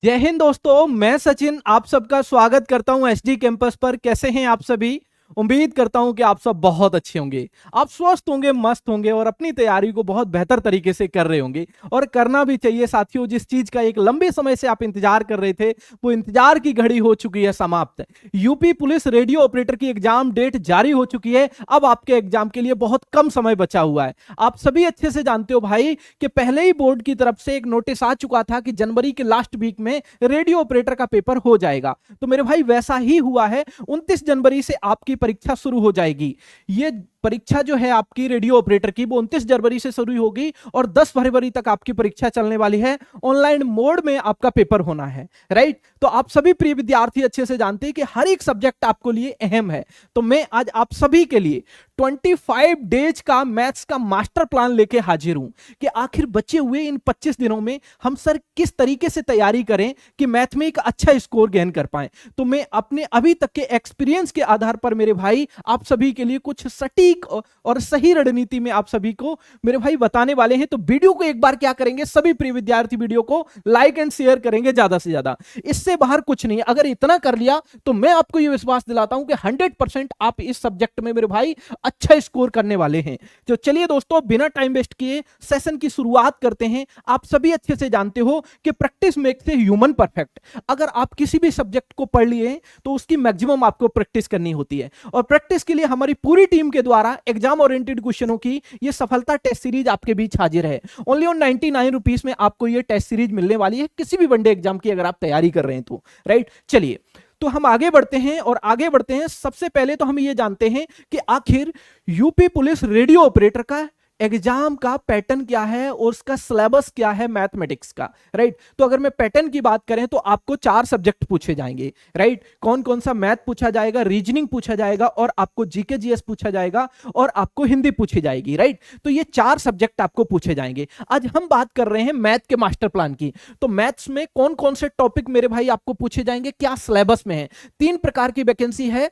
जय हिंद दोस्तों, मैं सचिन आप सबका स्वागत करता हूं एसडी कैंपस पर। कैसे हैं आप सभी? उम्मीद करता हूं कि आप सब बहुत अच्छे होंगे, आप स्वस्थ होंगे, मस्त होंगे और अपनी तैयारी को बहुत बेहतर तरीके से कर रहे होंगे। और करना भी चाहिए साथियों। जिस चीज का एक लंबे समय से आप इंतजार कर रहे थे, वो इंतजार की घड़ी हो चुकी है समाप्त। यूपी पुलिस रेडियो ऑपरेटर की एग्जाम डेट जारी हो चुकी है। अब आपके एग्जाम के लिए बहुत कम समय बचा हुआ है। आप सभी अच्छे से जानते हो भाई कि पहले ही बोर्ड की तरफ से एक नोटिस आ चुका था कि जनवरी के लास्ट वीक में रेडियो ऑपरेटर का पेपर हो जाएगा। तो मेरे भाई वैसा ही हुआ है। 29 जनवरी से आपकी परीक्षा शुरू हो जाएगी। ये परीक्षा जो है आपकी रेडियो ऑपरेटर की, वो 29 जनवरी से शुरू होगी और 10 फरवरी तक आपकी परीक्षा चलने वाली है। ऑनलाइन मोड में आपका पेपर होना है, राइट? तो आप सभी प्रिय विद्यार्थी अच्छे से जानते हैं कि हर एक सब्जेक्ट आपको लिए अहम है। तो मैं आज आप सभी के लिए 25 डेज का मैथ्स का मास्टर प्लान लेके हाजिर हूं कि आखिर बचे हुए इन 25 दिनों में हम सर किस तरीके से तैयारी करें कि मैथ में एक अच्छा स्कोर गेन कर पाए। तो मैं अपने अभी तक के एक्सपीरियंस के आधार पर मेरे भाई आप सभी के लिए कुछ सटीक और सही रणनीति में आप सभी को मेरे भाई बताने वाले हैं। तो वीडियो को एक बार क्या करेंगे, सभी प्रिय विद्यार्थी वीडियो को लाइक एंड शेयर करेंगे ज्यादा से ज्यादा। इससे बाहर कुछ नहीं। अगर इतना कर लिया तो मैं आपको यह विश्वास दिलाता हूं कि 100% आप इस सब्जेक्ट में मेरे भाई अच्छा स्कोर करने वाले हैं। तो चलिए दोस्तों, बिना टाइम वेस्ट किए सेशन की शुरुआत करते हैं। आप सभी अच्छे से जानते हो कि practice makes a human perfect. अगर आप किसी भी सब्जेक्ट को पढ़ लिए तो उसकी मैक्सिमम आपको प्रैक्टिस करनी होती है। और प्रैक्टिस के लिए हमारी पूरी टीम के द्वारा एग्जाम ओरिएंटेड क्वेश्चनों की ये सफलता टेस्ट सीरीज आपके बीच हाजिर है। ओनली ऑन 99 रुपीज में आपको ये टेस्ट सीरीज मिलने वाली है, किसी भी वनडे एग्जाम की अगर आप तैयारी कर रहे हैं तो, राइट? चलिए, तो हम आगे बढ़ते हैं और आगे बढ़ते हैं। सबसे पहले तो हम ये जानते हैं कि आखिर यूपी पुलिस रेडियो ऑपरेटर का एग्जाम का पैटर्न क्या है और उसका सिलेबस क्या है मैथमेटिक्स का, राइट? तो अगर मैं पैटर्न की बात करें तो आपको 4 सब्जेक्ट पूछे जाएंगे, राइट? कौन कौन सा? मैथ पूछा जाएगा, रीजनिंग पूछा जाएगा और आपको जीके जीएस पूछा जाएगा और आपको हिंदी पूछी जाएगी, राइट? तो ये 4 सब्जेक्ट आपको पूछे जाएंगे। आज हम बात कर रहे हैं मैथ के मास्टर प्लान की। तो मैथ्स में कौन कौन से टॉपिक मेरे भाई आपको पूछे जाएंगे, क्या सिलेबस में है? 3 प्रकार की वैकेंसी है,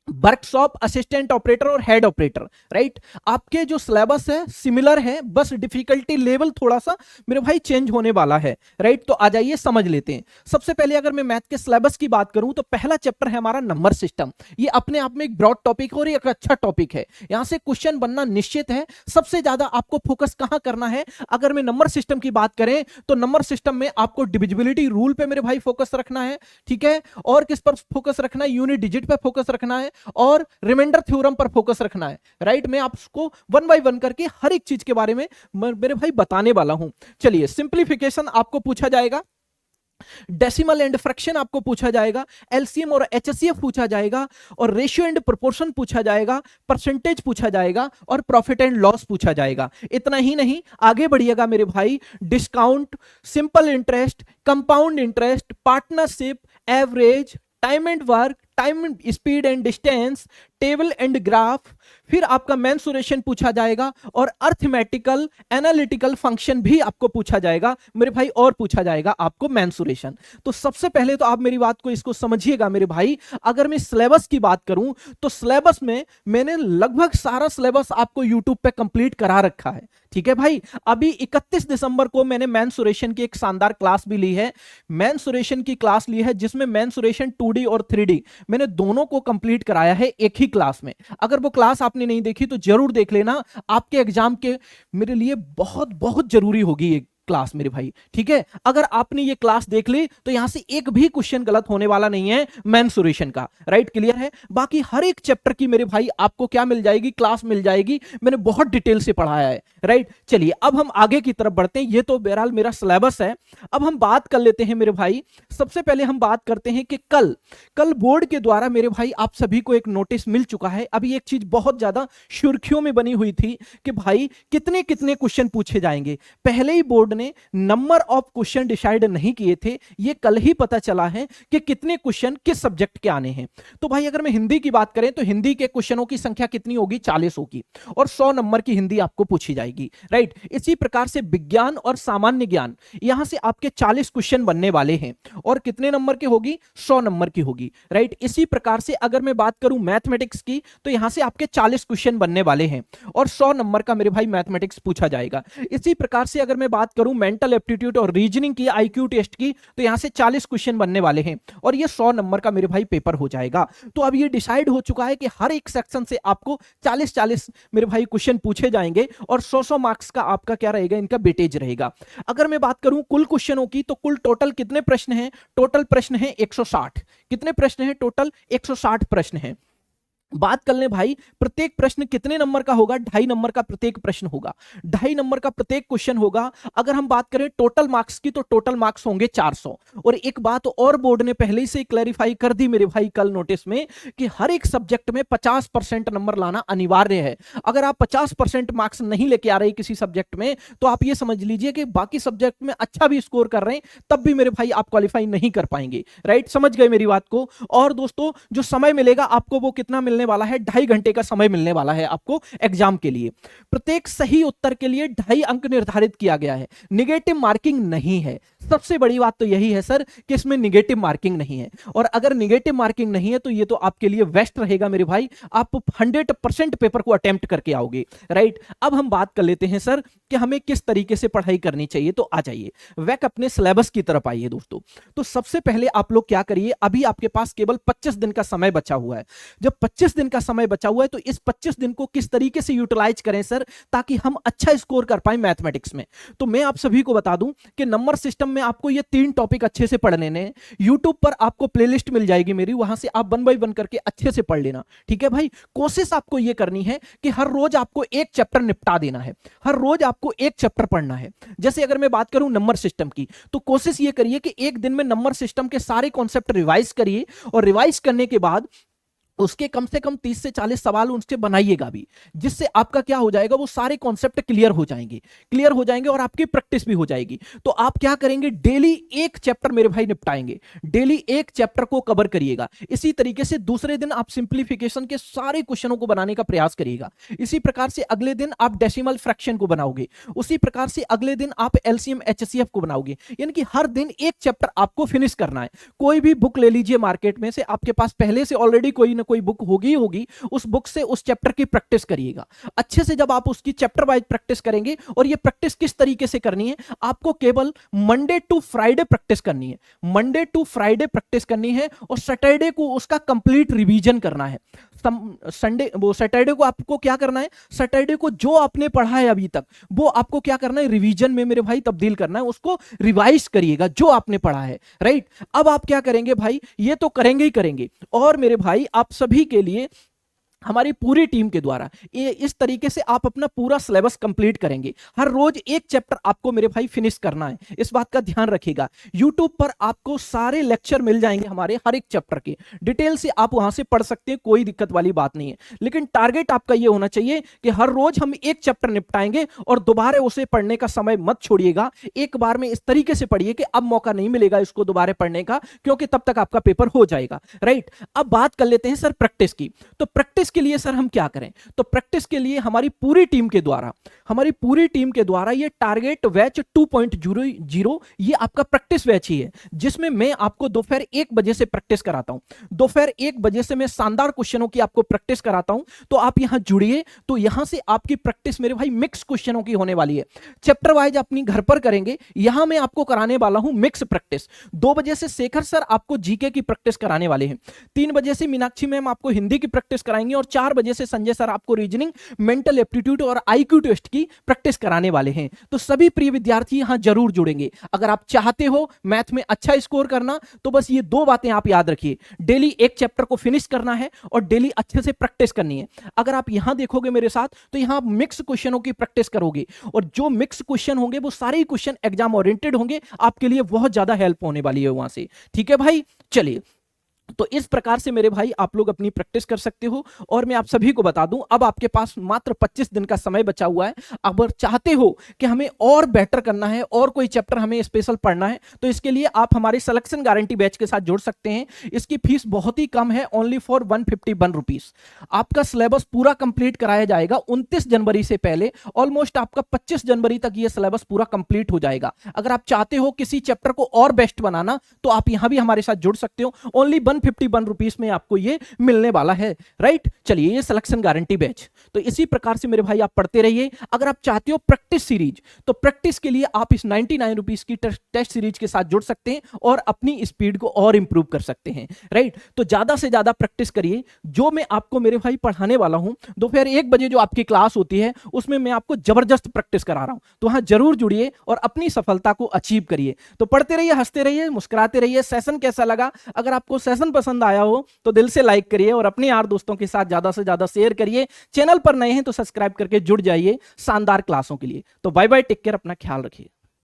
वर्कशॉप, असिस्टेंट ऑपरेटर और हेड ऑपरेटर, राइट? आपके जो सिलेबस है सिमिलर है, बस डिफिकल्टी लेवल थोड़ा सा मेरे भाई चेंज होने वाला है, राइट? तो आ जाइए समझ लेते हैं। सबसे पहले अगर मैं मैथ के सिलेबस की बात करूं तो पहला चैप्टर है हमारा नंबर सिस्टम। ये अपने आप में एक ब्रॉड टॉपिक और एक अच्छा टॉपिक है। यहां से क्वेश्चन बनना निश्चित है। सबसे ज्यादा आपको फोकस कहां करना है? अगर मैं नंबर सिस्टम की बात करें तो नंबर सिस्टम में आपको डिविजिबिलिटी रूल पे मेरे भाई फोकस रखना है, ठीक है? और किस पर फोकस रखना है? यूनिट डिजिट पर फोकस रखना है और रिमाइंडर थ्योरम पर फोकस रखना है, राइट? मैं आपको वन बाय वन करके हर एक चीज के बारे में मेरे भाई बताने वाला हूं। चलिए, सिंप्लीफिकेशन आपको पूछा जाएगा, डेसिमल एंड फ्रैक्शन आपको पूछा जाएगा, एलसीएम और एचसीएफ पूछा जाएगा और रेशियो एंड प्रोपोर्शन पूछा जाएगा, परसेंटेज पूछा जाएगा और प्रॉफिट एंड लॉस पूछा जाएगा। इतना ही नहीं, आगे बढ़िएगा मेरे भाई। Discount, simple interest, compound interest, partnership, average, time and work, time, speed and distance, table and graph, फिर आपका मेंसुरेशन पूछा जाएगा और अर्थमेटिकल एनालिटिकल फंक्शन भी आपको पूछा जाएगा मेरे भाई, और पूछा जाएगा आपको मेंसुरेशन। तो सबसे पहले तो आप मेरी बात को इसको समझिएगा मेरे भाई। अगर मैं सिलेबस की बात करूं तो सिलेबस में मैंने लगभग सारा सिलेबस आपको यूट्यूब पे कंप्लीट करा रखा है, ठीक है भाई? अभी 31 दिसंबर को मैंने मेंसुरेशन की एक शानदार क्लास भी ली है। मेंसुरेशन की क्लास ली है जिसमें मेंसुरेशन 2D और 3D मैंने दोनों को कंप्लीट कराया है एक ही क्लास में। अगर वो क्लास आपने नहीं देखी तो जरूर देख लेना, आपके एग्जाम के मेरे लिए बहुत बहुत जरूरी होगी ये क्लास मेरे भाई, ठीक है? अगर आपने ये क्लास देख ली तो यहां से एक भी क्वेश्चन गलत होने वाला नहीं है मेंसुरेशन का, राइट? क्लियर है? बाकी हर एक चैप्टर की मेरे भाई आपको क्या मिल जाएगी? क्लास मिल जाएगी। मैंने बहुत डिटेल से पढ़ाया है, राइट? चलिए, अब हम आगे की तरफ बढ़ते हैं। ये तो बहरहाल मेरा सिलेबस है। अब हम बात कर लेते हैं मेरे भाई। सबसे पहले हम बात करते हैं कि कल बोर्ड के द्वारा मेरे भाई आप सभी को एक नोटिस मिल चुका है। अभी एक चीज बहुत ज्यादा सुर्खियों में बनी हुई थी कि भाई कितने कितने क्वेश्चन पूछे जाएंगे। पहले ही बोर्ड ने नंबर ऑफ क्वेश्चन डिसाइड नहीं किए थे, ये कल ही पता चला है कि कितने क्वेश्चन किस सब्जेक्ट के आने हैं। तो भाई अगर मैं हिंदी की बात करें तो हिंदी के क्वेश्चनों की संख्या कितनी होगी? 40 होगी और 100 नंबर की हिंदी आपको पूछी जाएगी, राइट? इसी प्रकार से विज्ञान और सामान्य ज्ञान, यहां से आपके 40 क्वेश्चन बनने वाले हैं और कितने नंबर की होगी? 100 नंबर की होगी, राइट? इसी प्रकार से अगर मैं बात करूं मैथमेटिक्स की तो यहां से आपके 40 क्वेश्चन बनने वाले हैं और 100 नंबर का मेरे भाई मैथमेटिक्स पूछा जाएगा। इसी प्रकार से अगर मैं बात करूं करूं मेंटल एप्टीट्यूड और रीजनिंग की, आईक्यू टेस्ट की, तो यहां से 40 क्वेश्चन बनने वाले हैं और ये 100 नंबर का मेरे भाई पेपर हो जाएगा। तो अब ये डिसाइड हो चुका है कि हर एक सेक्शन से आपको 40-40 मेरे भाई क्वेश्चन पूछे जाएंगे और 100-100 मार्क्स का आपका क्या रहेगा, इनका वेटेज रहेगा। अगर मैं बात करूं कुल क्वेश्चनों की, तो कुल टोटल कितने प्रश्न हैं? टोटल प्रश्न है 160। कितने प्रश्न हैं? टोटल 160 प्रश्न हैं। बात कर लें भाई, प्रत्येक प्रश्न कितने नंबर का होगा? 2.5 नंबर का प्रत्येक प्रश्न होगा, 2.5 नंबर का प्रत्येक क्वेश्चन होगा। अगर हम बात करें टोटल मार्क्स की, तो टोटल मार्क्स होंगे 400। और एक बात और बोर्ड ने पहले ही से क्लैरिफाई कर दी मेरे भाई कल नोटिस में, कि हर एक सब्जेक्ट में 50% नंबर लाना अनिवार्य है। अगर आप 50% मार्क्स नहीं लेके आ रहे किसी सब्जेक्ट में, तो आप ये समझ लीजिए कि बाकी सब्जेक्ट में अच्छा भी स्कोर कर रहे हैं, तब भी मेरे भाई आप क्वालिफाई नहीं कर पाएंगे। राइट, समझ गए मेरी बात को? और दोस्तों, जो समय मिलेगा आपको, वो कितना मिलने वाला है? 2.5 घंटे का समय मिलने वाला है आपको एग्जाम के लिए। प्रत्येक सही उत्तर के लिए 2.5 अंक निर्धारित किया गया है। निगेटिव मार्किंग नहीं है। सबसे बड़ी बात तो यही है सर कि इसमें निगेटिव मार्किंग नहीं है। और अगर निगेटिव मार्किंग नहीं है, तो ये तो आपके लिए बेस्ट रहेगा मेरे भाई, आप 100% पेपर को अटेम्प्ट करके आओगे। राइट, अब हम बात कर लेते हैं सर कि हमें किस तरीके से पढ़ाई करनी चाहिए। तो आ जाइए वैक अपने सिलेबस की तरफ आइए दोस्तों। तो सबसे पहले आप लोग क्या करिए, अभी आपके पास केवल 25 दिन का समय बचा हुआ है। जब 25 दिन का समय बचा हुआ है, तो इस 25 दिन को किस तरीके से यूटिलाइज करें सर, ताकि हम अच्छा स्कोर कर पाए मैथमेटिक्स में। तो मैं आप सभी को बता दूं कि नंबर सिस्टम में आपको ये 3 टॉपिक अच्छे से पढ़ लेने हैं। यूट्यूब पर आपको प्लेलिस्ट मिल जाएगी मेरी, वहां से आप 1 बाय 1 करके अच्छे से पढ़ लेना। ठीक है भाई, कोशिश आपको ये करनी है कि हर रोज आपको एक चैप्टर निपटा देना है, हर रोज आपको एक चैप्टर पढ़ना है। जैसे अगर मैं बात करूं नंबर सिस्टम की, तो कोशिश ये करिए कि एक दिन में नंबर सिस्टम के सारे कॉन्सेप्ट रिवाइज करिए, और रिवाइज करने के बाद उसके कम से कम 30 से 40 सवाल उनसे बनाइएगा भी, जिससे आपका क्या हो जाएगा, वो सारे कॉन्सेप्ट क्लियर हो जाएंगे और आपकी प्रैक्टिस भी हो जाएगी। तो आप क्या करेंगे, डेली एक चैप्टर मेरे भाई निपटाएंगे, डेली एक चैप्टर को कवर करिएगा। इसी तरीके से दूसरे दिन आप सिंप्लीफिकेशन के सारे क्वेश्चनों को बनाने का प्रयास करिएगा। इसी प्रकार से अगले दिन आप डेसिमल फ्रैक्शन को बनाओगे, उसी प्रकार से अगले दिन आप एलसीएम एचसीएफ को बनाओगे। यानी कि हर दिन एक चैप्टर आपको फिनिश करना है। कोई भी बुक ले लीजिए मार्केट में से, आपके पास पहले से ऑलरेडी कोई कोई बुक होगी, उस बुक से उस चैप्टर की प्रैक्टिस करिएगा अच्छे से। जब आप उसकी चैप्टर वाइज प्रैक्टिस करेंगे, और ये प्रैक्टिस किस तरीके से करनी है, आपको केवल मंडे टू फ्राइडे प्रैक्टिस करनी है, मंडे टू फ्राइडे प्रैक्टिस करनी है, और सैटरडे को उसका कंप्लीट रिवीजन करना है। सैटरडे को आपको क्या करना है, सैटरडे को जो आपने पढ़ा है अभी तक, वो आपको क्या करना है, रिवीजन में मेरे भाई तब्दील करना है, उसको रिवाइज करिएगा जो आपने पढ़ा है। राइट, अब आप क्या करेंगे भाई, ये तो करेंगे ही करेंगे, और मेरे भाई आप सभी के लिए हमारी पूरी टीम के द्वारा ये इस तरीके से आप अपना पूरा सिलेबस कंप्लीट करेंगे। हर रोज एक चैप्टर आपको मेरे भाई फिनिश करना है, इस बात का ध्यान रखिएगा। यूट्यूब पर आपको सारे लेक्चर मिल जाएंगे हमारे हर एक चैप्टर के, डिटेल से आप वहां से पढ़ सकते हैं, कोई दिक्कत वाली बात नहीं है। लेकिन टारगेट आपका ये होना चाहिए कि हर रोज हम एक चैप्टर निपटाएंगे, और दोबारा उसे पढ़ने का समय मत छोड़िएगा। एक बार में इस तरीके से पढ़िए कि अब मौका नहीं मिलेगा इसको दोबारा पढ़ने का, क्योंकि तब तक आपका पेपर हो जाएगा। राइट, अब बात कर लेते हैं सर प्रैक्टिस की। तो प्रैक्टिस के लिए सर हम क्या करें, तो प्रैक्टिस के लिए हमारी पूरी टीम के द्वारा ये टारगेट बैच 2.0 ये आपका प्रैक्टिस बैच ही है, जिसमें मैं आपको दोपहर 1 बजे से प्रैक्टिस कराता हूं। दोपहर 1 बजे से मैं शानदार क्वेश्चनों की आपको प्रैक्टिस कराता हूं। तो आप यहां जुड़िए, तो यहां से आपकी प्रैक्टिस मेरे भाई मिक्स क्वेश्चनों की होने वाली है। चैप्टर वाइज अपनी घर पर करेंगे, यहां मैं आपको कराने वाला हूं मिक्स प्रैक्टिस। 2 बजे से शेखर सर आपको जीके की प्रैक्टिस कराने वाले हैं, 3 बजे से मीनाक्षी मैम आपको हिंदी की प्रैक्टिस कराएंगे, और 4 बजे से संजय सर आपको रीजनिंग, मेंटल एप्टीट्यूड और आईक्यू टेस्ट की प्रैक्टिस कराने वाले हैं। तो सभी प्रिय विद्यार्थी यहां जरूर जुड़ेंगे। अगर आप चाहते हो मैथ में अच्छा स्कोर करना, तो बस ये 2 बातें आप याद रखिए, डेली एक चैप्टर को फिनिश करना है और डेली अच्छे से प्रैक्टिस करनी है। अगर आप यहां देखोगे मेरे साथ, तो यहां आप मिक्स क्वेश्चनों की प्रैक्टिस करोगे, और जो मिक्स क्वेश्चन होंगे वो सारे क्वेश्चन एग्जाम ओरिएंटेड होंगे, आपके लिए बहुत ज्यादा हेल्प होने वाली है वहां से। ठीक है भाई, चलिए, तो इस प्रकार से मेरे भाई आप लोग अपनी प्रैक्टिस कर सकते हो। और मैं आप सभी को बता दूं, अब आपके पास मात्र 25 दिन का समय बचा हुआ है। अगर चाहते हो कि हमें और बेटर करना है, और कोई चैप्टर हमें स्पेशल पढ़ना है, तो इसके लिए आप हमारे सिलेक्शन गारंटी बैच के साथ जुड़ सकते हैं। इसकी फीस बहुत ही कम है, ओनली फॉर 151 रुपीज। आपका सिलेबस पूरा कंप्लीट कराया जाएगा 29 जनवरी से पहले। ऑलमोस्ट आपका 25 जनवरी तक यह सिलेबस पूरा कंप्लीट हो जाएगा। अगर आप चाहते हो किसी चैप्टर को और बेस्ट बनाना, तो आप यहां भी हमारे साथ जुड़ सकते हो। ओनली 151 रुपीस में आपको ये मिलने वाला है, राइट। चलिए, ये सिलेक्शन गारंटी बैच। तो इसी प्रकार से मेरे भाई आप पढ़ते रहिए। अगर आप चाहते हो प्रैक्टिस सीरीज, तो प्रैक्टिस के लिए आप इस 99 रुपीस की टेस्ट सीरीज के साथ जुड़ सकते हैं और अपनी स्पीड को और इंप्रूव कर सकते हैं, राइट। तो ज्यादा से ज्यादा प्रैक्टिस करिए। जो मैं आपको मेरे भाई पढ़ाने वाला हूं, दोपहर 1 बजे जो आपकी क्लास होती है, उसमें मैं आपको जबरदस्त प्रैक्टिस करा रहा हूं। तो वहां जरूर जुड़िए और अपनी सफलता को अचीव करिए। तो पढ़ते रहिए, हंसते रहिए, मुस्कुराते रहिए। सेशन कैसा लगा? अगर आपको सेशन पसंद आया हो तो दिल से लाइक करिए और अपने यार दोस्तों के साथ ज्यादा से ज्यादा शेयर करिए। चैनल पर नए हैं तो सब्सक्राइब करके जुड़ जाइए शानदार क्लासों के लिए। तो बाय बाय, टेक केयर, अपना ख्याल रखिए।